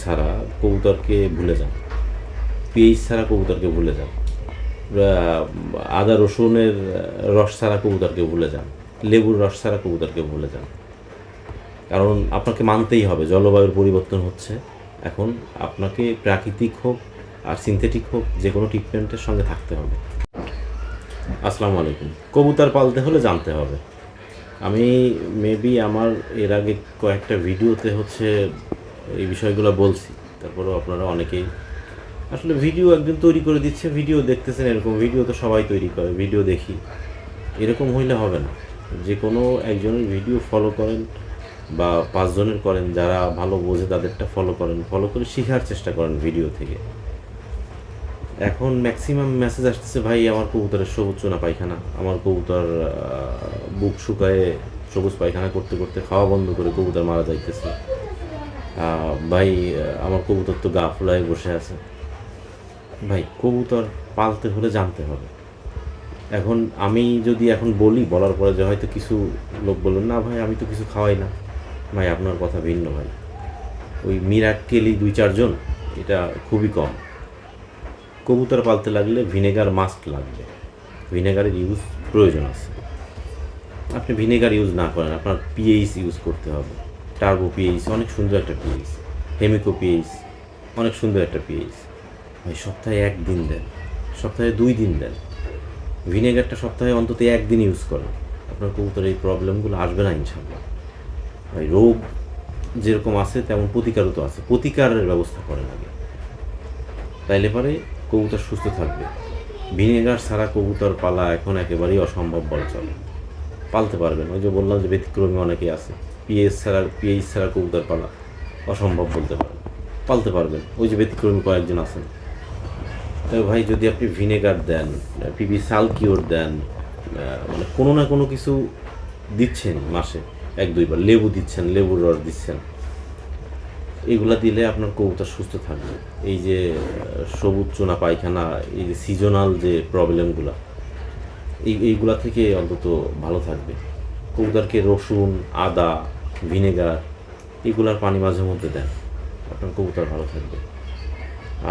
ছাড়া কবুতরকে ভুলে যান, পিএইচ ছাড়া কবুতরকে ভুলে যান, আদা রসুনের রস ছাড়া কবুতরকে ভুলে যান, লেবুর রস ছাড়া কবুতরকে ভুলে যান। কারণ আপনাকে মানতেই হবে জলবায়ুর পরিবর্তন হচ্ছে। এখন আপনাকে প্রাকৃতিক হোক আর সিনথেটিক হোক যে কোনো ট্রিটমেন্টের সঙ্গে থাকতে হবে। আসসালামু আলাইকুম। কবুতর পালতে হলে জানতে হবে। আমি মেবি আমার এর আগে কয়েকটা ভিডিওতে এই বিষয়গুলো বলছি, তারপরেও আপনারা অনেকেই আসলে ভিডিও একজন তৈরি করে দিচ্ছে, ভিডিও দেখতেছেন, এরকম ভিডিও তো সবাই তৈরি করে, ভিডিও দেখি, এরকম হইলে হবে না। যে কোনো একজনের ভিডিও ফলো করেন বা 5 জনের করেন, যারা ভালো বোঝে তাদেরটা ফলো করেন, ফলো করে শেখার চেষ্টা করেন ভিডিও থেকে। এখন ম্যাক্সিমাম মেসেজ আসতেছে, ভাই আমার কবুতরের সবুজ চুনা পায়খানা, আমার কবুতর বুক শুকায়ে সবুজ পায়খানা করতে করতে খাওয়া বন্ধ করে কবুতর মারা যাইতেছে, ভাই আমার কবুতর তো গা ফুলায় বসে আছে। ভাই কবুতর পালতে হলে জানতে হবে। এখন আমি যদি এখন বলার পরে যে হয়তো কিছু লোক বলবেন, না ভাই আমি তো কিছু খাওয়াই না। ভাই আপনার কথা ভিন্ন ভাই। ওই মিরাক্কেলি 2-4 জন, এটা খুবই কম। কবুতর পালতে লাগলে ভিনেগার মাস্ট লাগবে, ভিনেগারের ইউজ প্রয়োজন আছে। আপনি ভিনেগার ইউজ না করেন, আপনার পিএইচ ইউজ করতে হবে। টার্বো পিএইচ অনেক সুন্দর একটা পিএইচ, হেমিকো পিএইচ অনেক সুন্দর একটা পিএইচ। ভাই সপ্তাহে 1 দিন দেন, সপ্তাহে 2 দিন দেন, ভিনেগারটা সপ্তাহে অন্তত 1 দিন ইউজ করেন, আপনার কবুতরের এই প্রবলেমগুলো আসবে না ইনশাল্লাহ। ভাই রোগ যেরকম আছে তেমন প্রতিকারও তো আছে, প্রতিকারের ব্যবস্থা করেন আগে, তাইলে পরে কবুতর সুস্থ থাকবে। ভিনেগার ছাড়া কবুতর পালা এখন একেবারেই অসম্ভব বলা চলে। পালতে পারবেন, ওই যে বললাম যে ব্যতিক্রমী অনেকেই আছে, পিএইচ ছাড়া কবুতর পালা অসম্ভব বলতে পারেন, পালতে পারবেন, ওই যে ব্যতিক্রমী কয়েকজন আছেন। তবে ভাই যদি আপনি ভিনেগার দেন, পিবি সালকিওর দেন, মানে কোনো না কোনো কিছু দিচ্ছেন মাসে 1-2 বার, লেবু দিচ্ছেন, লেবুর রস দিচ্ছেন, এগুলা দিলে আপনার কবুতর সুস্থ থাকবে। এই যে সবুজ চুনা পায়খানা, এই যে সিজনাল যে প্রবলেমগুলো, এইগুলা থেকে অন্তত ভালো থাকবে। কবুতরকে রসুন, আদা, ভিনেগার এগুলার পানি মাঝে মধ্যে দেন, আপনার কবুতর ভালো থাকবে।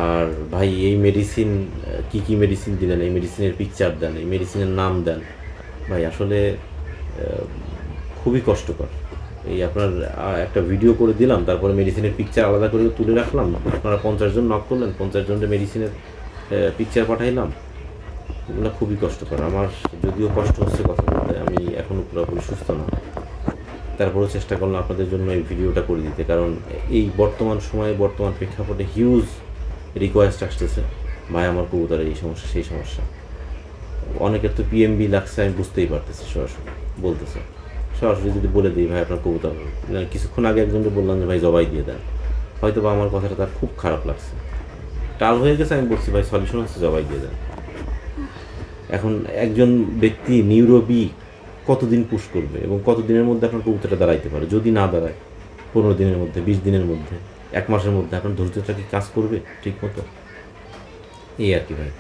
আর ভাই এই মেডিসিন, কী মেডিসিন দিলেন, এই মেডিসিনের পিকচার দেন, এই মেডিসিনের নাম দেন, ভাই আসলে খুবই কষ্টকর। এই আপনার একটা ভিডিও করে দিলাম, তারপরে মেডিসিনের পিকচার আলাদা করে তুলে রাখলাম, আপনারা 50 জন নক করলেন, 50 জনের মেডিসিনের পিকচার পাঠাইলাম, এগুলো খুবই কষ্টকর। আমার যদিও কষ্ট হচ্ছে কথা বলতে, আমি এখনও পুরোপুরি সুস্থ না, তারপরেও চেষ্টা করলাম আপনাদের জন্য এই ভিডিওটা করে দিতে। কারণ এই বর্তমান সময়ে, বর্তমান প্রেক্ষাপটে হিউজ রিকোয়েস্ট আসতেছে, ভাই আমার কবুতরের এই সমস্যা, সেই সমস্যা। অনেকের তো পিএমবি লাগছে, আমি বুঝতেই পারতেছি, সরাসরি বলতেছে। সরাসরি যদি বলে দিই ভাই আপনার কবুতর, কিছুক্ষণ আগে একজনকে বললাম যে ভাই জবাই দিয়ে দেন, হয়তো বা আমার কথাটা তার খুব খারাপ লাগছে, টাল হয়ে গেছে, আমি বলছি ভাই সলিউশন হচ্ছে জবাই দিয়ে দেন। এখন একজন ব্যক্তি নিউরোবি কতদিন পুশ করবে এবং কতদিনের মধ্যে আপনার কবুতরটা দাঁড়াইতে পারে? যদি না দাঁড়ায় 15 দিনের মধ্যে, 20 দিনের মধ্যে, 1 মাসের মধ্যে, আপনার ধৈর্যটা কি কাজ করবে ঠিক মতো? এই আর কি ভাই,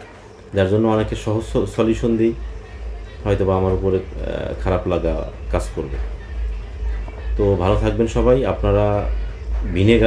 যার জন্য অনেকে সহজ সলিউশন দিই, হয়তো বা আমার উপরে খারাপ লাগা কাজ করবে। তো ভালো থাকবেন সবাই। আপনারা ভিনেগার